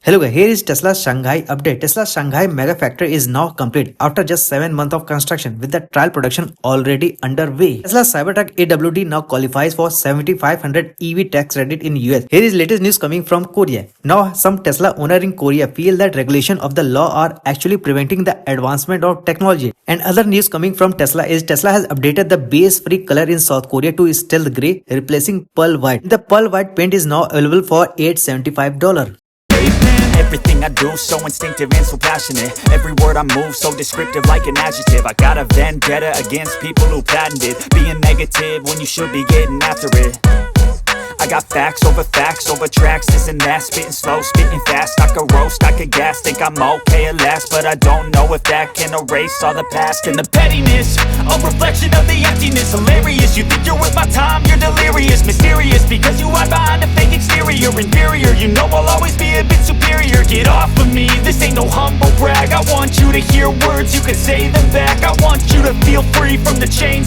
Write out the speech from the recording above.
Hello guys, here is Tesla Shanghai update. Tesla Shanghai Megafactory is now complete after just 7 months of construction with the trial production already underway. Tesla Cybertruck AWD now qualifies for 7500 EV tax credit in US. Here is latest news coming from Korea. Now some Tesla owner in Korea feel that regulation of the law are actually preventing the advancement of technology. And other news coming from Tesla is Tesla has updated the base free color in South Korea to stealth grey, replacing pearl white. The pearl white paint is now available for $875. Everything I do, so instinctive and so passionate. Every word I move, so descriptive like an adjective. I got a vendetta against people who patented being negative when you should be getting after it. I got facts over tracks, this and that. Spitting slow, spitting fast, I could roast, I could gas. Think I'm okay at last, but I don't know if that can erase all the past. And the pettiness, a reflection of the emptiness. Hilarious, you think you're worth my time, you're delirious. Mysterious, because you hide behind a fake exterior. Inferior, you know I'll always be a bit superior. Get off of me, this ain't no humble brag. I want you to hear words, you can say them back. I want you to feel free from the chains